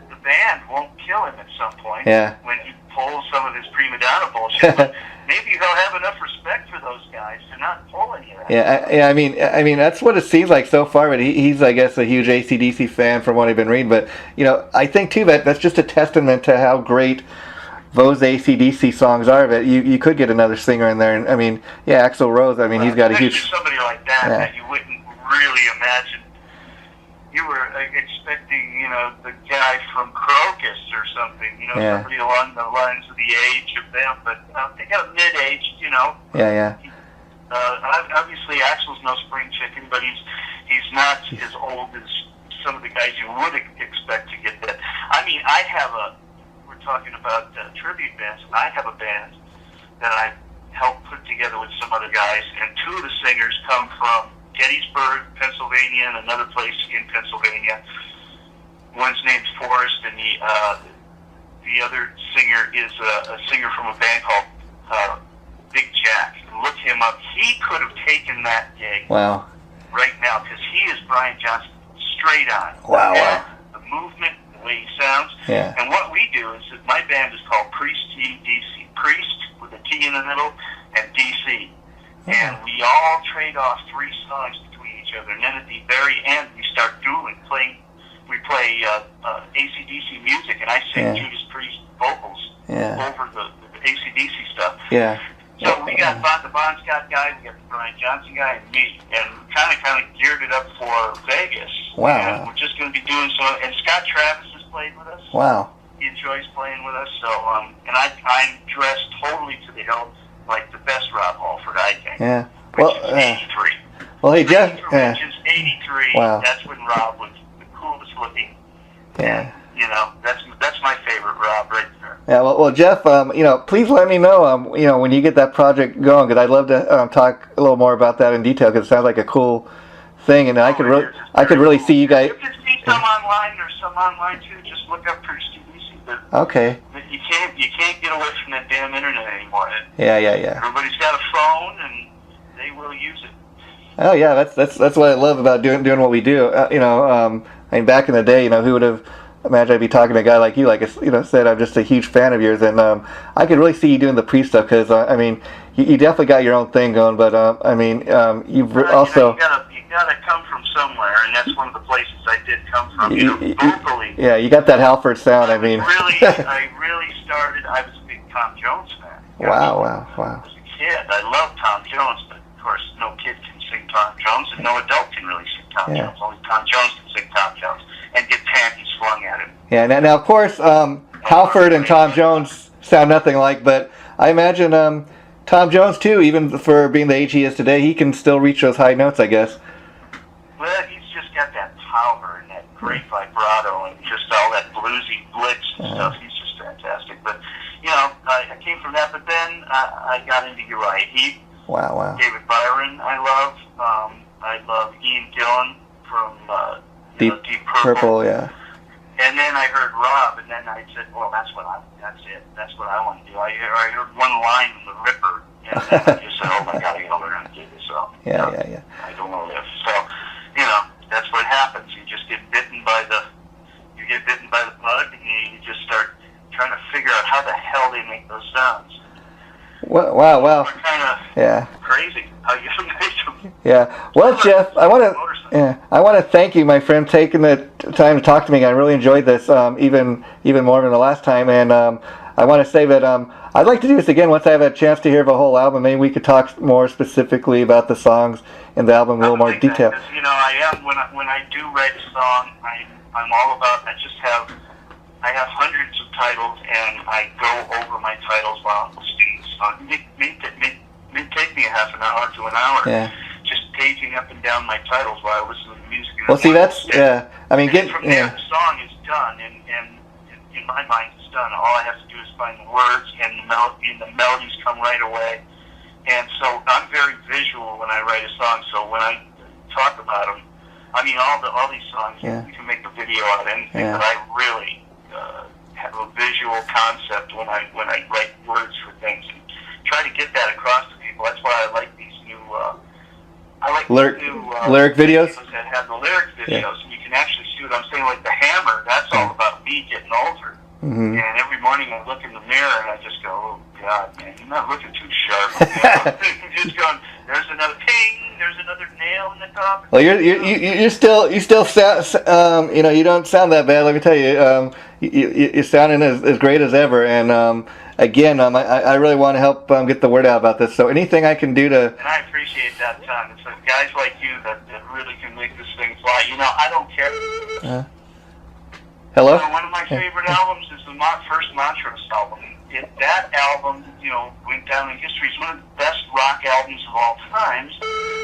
the band won't kill him at some point when he pulls some of his prima donna bullshit. But maybe he'll have enough respect for those guys to not pull any of that. I mean that's what it seems like so far. But he's, I guess, a huge AC/DC fan from what I've been reading. But I think too that's just a testament to how great those AC/DC songs are. But you could get another singer in there, and I mean, Axl Rose. I mean, he's got a huge. Somebody like that you wouldn't really imagine. You were expecting, the guy from Crocus or something, somebody along the lines of the age of them, but they got mid-aged, Obviously, Axl's no spring chicken, but he's not as old as some of the guys you would expect to get that. I mean, we're talking about tribute bands. I have a band that I helped put together with some other guys, and two of the singers come from Gettysburg, Pennsylvania, and another place in Pennsylvania. One's named Forrest, and the other singer is a singer from a band called Big Jack. Look him up. He could have taken that gig right now, because he is Brian Johnson straight on. Wow. The movement, the way he sounds. Yeah. And what we do is that my band is called Priest DC. Priest with a T in the middle and DC. And we all trade off 3 songs between each other. And then at the very end, we start dueling. We play AC/DC music, and I sing Judas Priest vocals. over the AC/DC stuff. Yeah. So we got the Bon Scott guy, we got the Brian Johnson guy, and me, and kind of geared it up for Vegas. Wow. And we're just going to be doing so. And Scott Travis has played with us. Wow. He enjoys playing with us. So, and I'm dressed totally to the hilt, like the best Rob Halford I can. Yeah. Which Well, is 83. Well, hey Jeff. Which is 83. Wow. That's when Rob was the coolest looking. Yeah. You know, that's my favorite Rob right there. Yeah, well, Jeff, please let me know, when you get that project going, because I'd love to talk a little more about that in detail, because it sounds like a cool thing, and I could really see you guys. You can see some online. There's some online too. Just look up Prince TBC. Okay. But you can't get away from that damn internet anymore. Yeah. Everybody's got a phone, and they will use it. Oh yeah, that's what I love about doing what we do. I mean, back in the day, who would have imagined I'd be talking to a guy like you? Like I said, I'm just a huge fan of yours, and I could really see you doing the pre stuff, because you definitely got your own thing going. But you've also you gotta come from somewhere, and that's one of the places I did come from. Vocally. Yeah, you got that Halford sound. I mean, I really started. I was a big Tom Jones fan. Wow. As a kid, I loved Tom Jones, but of course, no kid can sing Tom Jones, and no adult can really sing Tom Jones. Only Tom Jones can sing Tom Jones and get panties flung at him. Yeah. Now of course, Halford and Tom Jones sound nothing alike, but I imagine Tom Jones too, even for being the age he is today, he can still reach those high notes, I guess. Well, he's just got that power and that great vibrato and just all that bluesy blitz and stuff. He's just fantastic. But, I came from that, but then I got into Uriah Heep. Wow. David Byron, I love. I love Ian Gillan from Deep Purple. Yeah. And then I heard Rob, and then I said, well, that's it. That's what I want to do. I heard one line in The Ripper, and then I just said, oh my God, I got to learn how to do this. So, Yeah. I don't know if. So, that's what happens. You just get bitten by the bug, and you just start trying to figure out how the hell they make those sounds. Wow. It's kind of crazy how you make them. Yeah. Well, Jeff, I want to thank you, my friend, taking the time to talk to me. I really enjoyed this, even more than the last time. And I want to say that I'd like to do this again once I have a chance to hear the whole album. Maybe we could talk more specifically about the songs in the album in a little more detail. I am when I do write a song, I'm all about. I have hundreds of titles, and I go over my titles while I'm listening to the song. It may take me a half an hour to an hour, just paging up and down my titles while I listen to the music. Well, see, that's from there, the song is done, and in my mind, it's done. All I have to do is find the words, and the melodies come right away. And so I'm very visual when I write a song. So when I talk about them, all these songs, you can make a video out of anything, but I really have a visual concept when I write words for things and try to get that across to people. That's why I like these new lyric videos that have the lyric videos, and you can actually see what I'm saying. Like The Hammer, that's all about me getting older. Mm-hmm. And every morning I look in the mirror and I just go, oh God, man, you're not looking too sharp. Just going, there's another ping, there's another nail in the coffin. Well, you still sound, you don't sound that bad. Let me tell you, you're sounding as great as ever. And again, I really want to help get the word out about this. So anything I can do to. And I appreciate that, Tom. It's like guys like you that really can make this thing fly. I don't care. Hello? One of my favorite albums is the first Montrose album. That album, went down in history as one of the best rock albums of all times.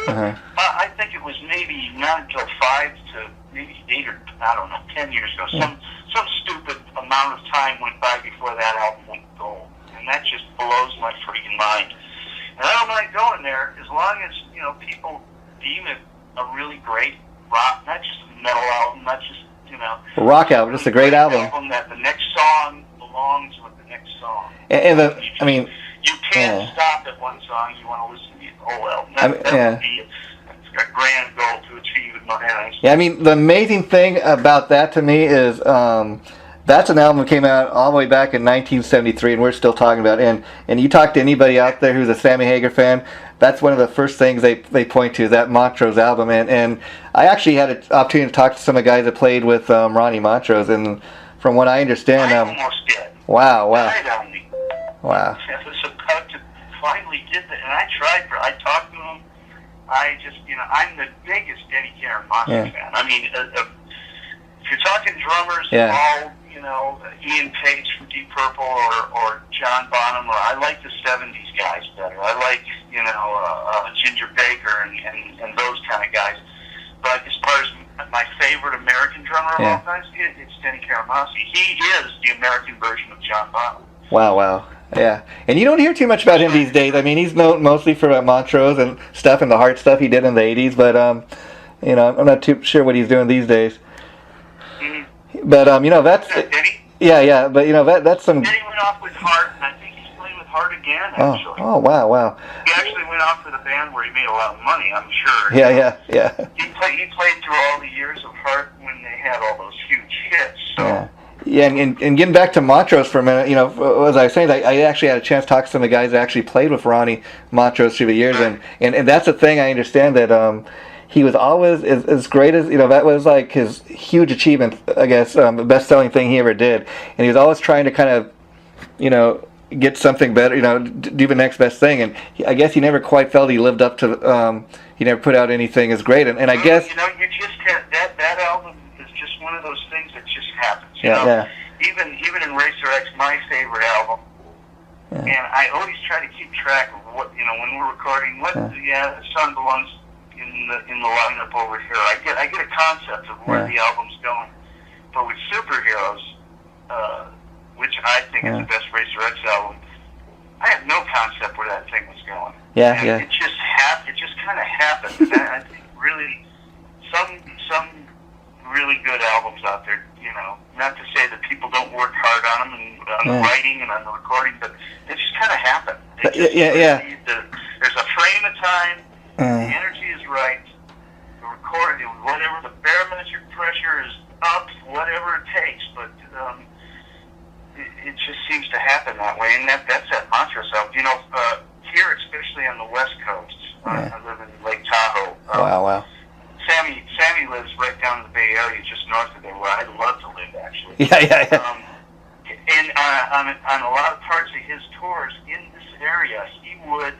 I think it was maybe not until 5 to maybe 8 or 10 years ago. Some stupid amount of time went by before that album went gold, and that just blows my freaking mind. And I don't mind going there as long as people deem it a really great rock, not just a metal album, not just a rock album, just a great album. That the next song belongs with the next song. You can't stop at one song. You want to listen to the whole album. That would be a grand goal to achieve in my eyes. Yeah, the amazing thing about that to me is that's an album that came out all the way back in 1973, and we're still talking about it. And you talk to anybody out there who's a Sammy Hagar fan, that's one of the first things they point to, that Montrose album. And I actually had an opportunity to talk to some of the guys that played with Ronnie Montrose, and from what I understand... I almost did. Wow, wow, Died on me. wow. I was about to finally get that, and I talked to him. I'm the biggest Denny Karamazov fan. I mean, if you're talking drummers, all, Ian Page from Deep Purple or John Bonham, or I like the 70s guys better. I like, Ginger Baker and those kind of guys. But as far as my favorite American drummer of all time, it's Denny Karamazov. He is the American version of John Bonham. Wow, wow. Yeah, and you don't hear too much about him these days. I mean, he's known mostly for Montrose and stuff and the hard stuff he did in the 80s, but, I'm not too sure what he's doing these days. Mm-hmm. But, that's... Denny? Yeah, but, that's some... Denny went off with Hart, and I think he's playing with Hart again, actually. Oh, wow. He actually went off with a band where he made a lot of money, I'm sure. Yeah. He played through all the years of Hart when they had all those huge hits, so... Yeah, and getting back to Montrose for a minute, as I was saying, I actually had a chance to talk to some of the guys that actually played with Ronnie Montrose through the years, and that's the thing. I understand that he was always as great as, that was like his huge achievement, I guess, the best-selling thing he ever did, and he was always trying to kind of, get something better, do the next best thing, and I guess he never quite felt he lived up to, he never put out anything as great, and I guess... you just had, that album is just one of those things that just happens. Yeah. Even in Racer X, my favorite album, and I always try to keep track of what when we're recording. The song belongs in the lineup over here. I get a concept of where the album's going. But with Superheroes, which I think is the best Racer X album, I have no concept where that thing was going. Yeah. It just kind of happened. And I think really some really good albums out there. Not to say that people don't work hard on them and on the writing and on the recording, but it just kind of happened. There's a frame of time. The energy is right. The recording, whatever the barometric pressure is up, whatever it takes, but it just seems to happen that way, and that's that Montrose album. Here, especially on the West Coast, I live in Lake Tahoe. Wow. Sammy lives right down in the Bay Area, just north of there, where I'd love to live, actually. Yeah. And on a lot of parts of his tours in this area, he would,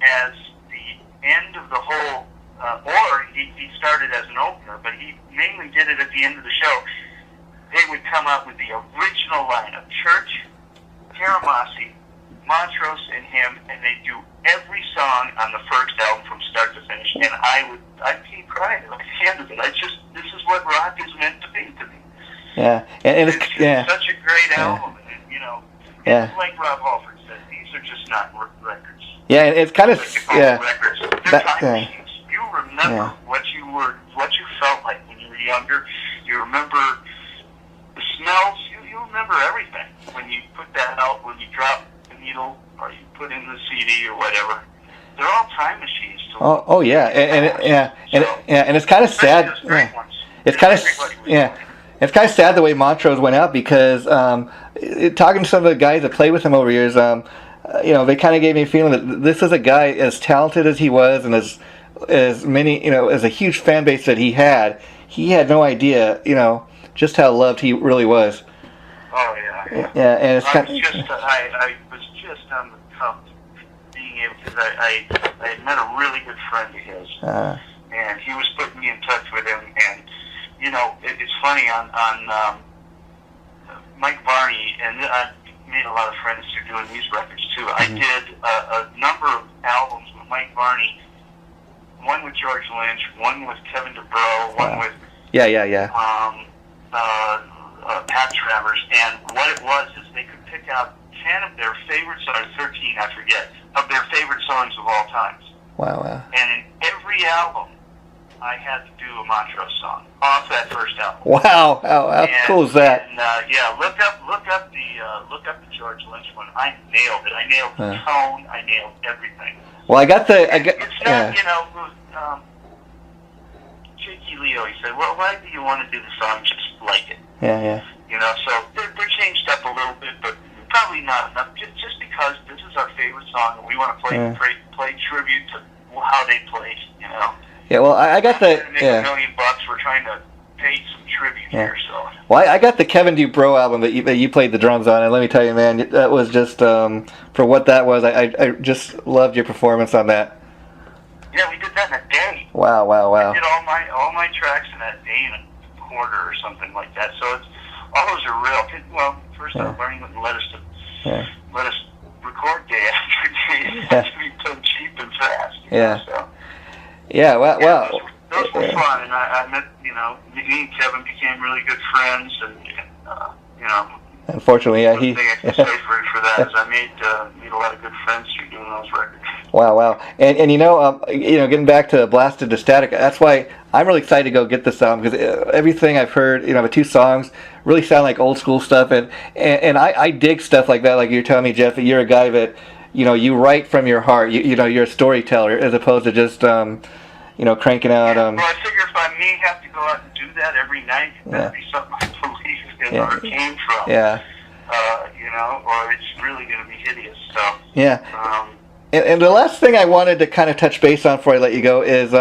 as the end of the whole, or he started as an opener, but he mainly did it at the end of the show. They would come out with the original lineup: Church, Karamazov, Montrose, and him, and they do every song on the first album from start to finish. And I'd keep crying at the end of it. This is what rock is meant to be to me. Yeah, and it's such a great album. And, it's like Rob Halford said, these are just not records. Yeah, and it's kind of records. They're time machines. You remember what you felt like when you were younger. You remember the smells. You remember everything when you put that out. When you drop the needle or you put in the CD or whatever. They're all time machines. And it's kind of sad. It's kind of sad the way Montrose went out, because talking to some of the guys that played with him over years, they kind of gave me a feeling that this is a guy as talented as he was, and as many, as a huge fan base that he had no idea, just how loved he really was. Oh yeah. Yeah, and it's kind of. I was just on the cusp of being able, because I had met a really good friend of his, and he was putting me in touch with him, and it's funny on Mike Varney, and I made a lot of friends through doing these records too. I did a number of albums with Mike Varney, one with George Lynch, one with Kevin DeBro, one with Pat Travers, and what it was is they could pick out 10 of their favorite songs, 13, I forget, of their favorite songs of all times. Wow. And in every album, I had to do a Montrose song off that first album. Wow, how cool is that? And look up the George Lynch one. I nailed it. I nailed the tone. I nailed everything. Well, It's not, Jakey Leo, he said, well, why do you want to do the song just like it? Yeah. So they're changed up a little bit, but probably not enough. Just because this is our favorite song, and we want to play tribute to how they played. Yeah, well, I got the. $1 million. We're trying to paid some tribute here. So. Well, I got the Kevin Dubrow album that you played the drums on, and let me tell you, man, that was just for what that was. I just loved your performance on that. Yeah, we did that in a day. Wow. I did all my tracks in a day and a quarter or something like that. So it's all those are real. Well, first I was learning what let us record day after day. It has to be done cheap and fast. So. Yeah. Wow. Those were fun, and I met, me and Kevin became really good friends, and Unfortunately, one thing I can say for that is I made a lot of good friends through doing those records. Wow. And getting back to Blasted to Static, that's why I'm really excited to go get this album, because everything I've heard, the 2 songs really sound like old school stuff, and I dig stuff like that. Like you're telling me, Jeff, you're a guy that, you write from your heart. You're a storyteller as opposed to just cranking out. Well, I figure if I may have to go out and do that every night, that'd be something I believe in or came from. Or it's really going to be hideous. So. Yeah. And the last thing I wanted to kind of touch base on before I let you go is,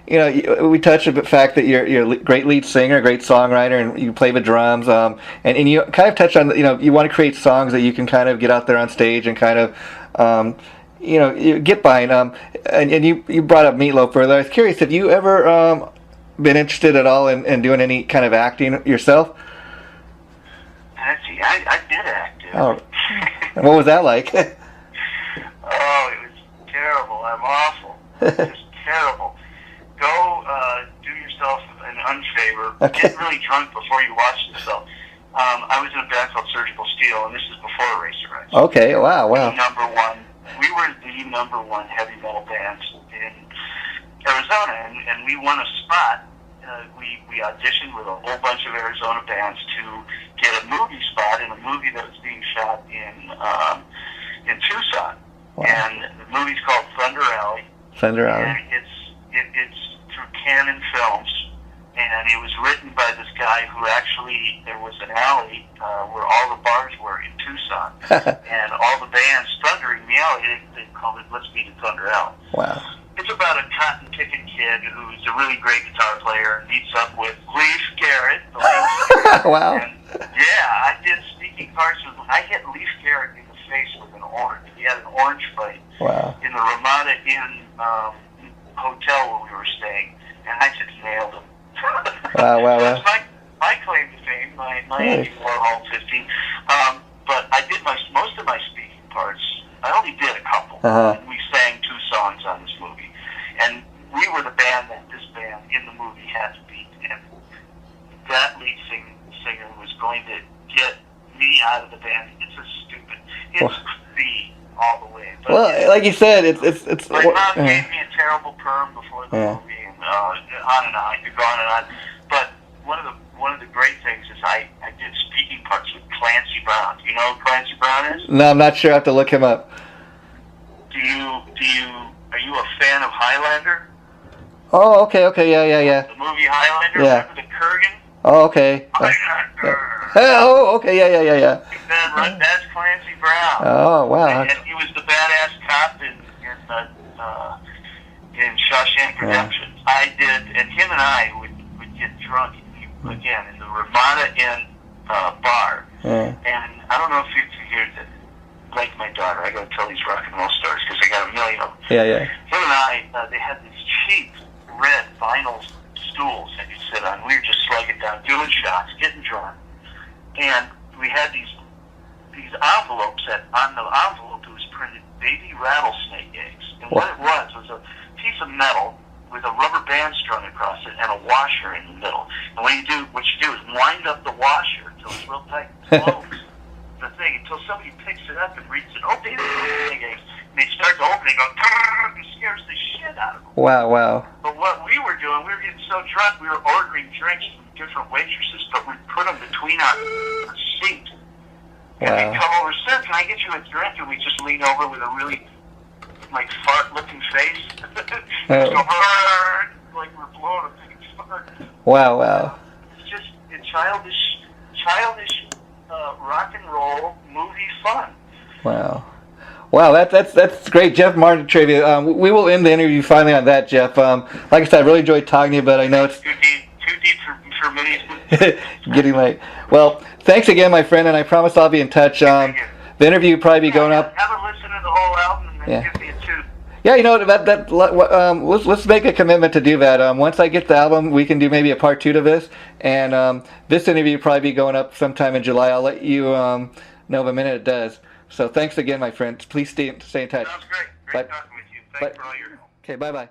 we touched on the fact that you're a great lead singer, a great songwriter, and you play the drums. And you kind of touched on, you want to create songs that you can kind of get out there on stage and kind of, you get behind. And you brought up Meatloaf earlier. I was curious, have you ever been interested at all in doing any kind of acting yourself? Actually, I did act. Oh, and what was that like? Oh, it was terrible. I'm awful. Just terrible. Go do yourself an unfavor. Okay. Get really drunk before you watch yourself. I was in a band called Surgical Steel, and this is before Eraser Rights. Okay, wow. We were the number one heavy metal band in Arizona, and we won a spot. We auditioned with a whole bunch of Arizona bands to get a movie spot in a movie that was being shot in Tucson. Wow. And the movie's called Thunder Alley. Thunder Alley. And it's through Canon Films, and it was written by this guy who actually, there was an alley where all the bars were in Tucson, and all the bands thundering the alley, they called it Let's Meet at Thunder Alley. Wow. It's about a cotton-picking kid who's a really great guitar player and meets up with Leif Garrett. Wow. And, I did speaking parts with him. I hit Leif Garrett in the face with an orange. He had an orange fight in the Ramada Inn hotel where we were staying, and I just nailed him. Wow. That's my claim to fame, my Andy Warhol 50. But I did most of my speaking parts. I only did a couple. And we sang 2 songs on this movie. And we were the band that this band in the movie had to beat. And that lead singer was going to get me out of the band. It's just stupid. It's B all the way. But well, like you said, it's. My mom gave me a terrible perm before the movie, and on and on, you go on and on. But one of the great things is I did speaking parts with Clancy Brown. Do you know who Clancy Brown is? No, I'm not sure. I have to look him up. Are you a fan of Highlander? Oh, okay, yeah. The movie Highlander. Yeah. Remember the Kurgan? Oh, okay. Highlander. Oh, okay, yeah. That's Clancy Brown. Oh, wow. And he was the badass cop in Shawshank Redemption. I did, and him and I would get drunk again in the Ramada Inn bar. And I don't know if you hear that. Like my daughter, I gotta tell these rock and roll stories because I got a million of them. Yeah. Him and I, they had these cheap red vinyl stools that you sit on. We were just slugging down, doing shots, getting drunk, and we had these envelopes that on the envelope it was printed baby rattlesnake eggs, and what it was a piece of metal with a rubber band strung across it and a washer in the middle. And what you do is wind up the washer until it's real tight and close the thing until somebody picks it up and reads it. Oh, baby, and they start to open it and go, and scares the shit out of them. Wow. But what we were doing, we were getting so drunk, we were ordering drinks from different waitresses, but we put them between our seat. And they'd come over, sir, can I get you a drink? And we just lean over with a really, fart-looking face. Just go, like we're blowing a big fart. Wow. It's just childish rock and roll movie fun. Wow, that's great, Jeff Martin trivia. We will end the interview finally on that, Jeff. Like I said, I really enjoyed talking to you, but I know it's too deep for me. indeed. Getting late. Well, thanks again, my friend, and I promise I'll be in touch. Thank you. The interview will probably be going up. Have a listen to the whole album and then Yeah. give me a two. Yeah, you know let's make a commitment to do that. Once I get the album, we can do maybe a part 2 to this, and this interview will probably be going up sometime in July. I'll let you know the minute it does. So thanks again, my friend. Please stay in touch. Sounds great. Great talking with you. Thanks for all your help. Okay, bye-bye.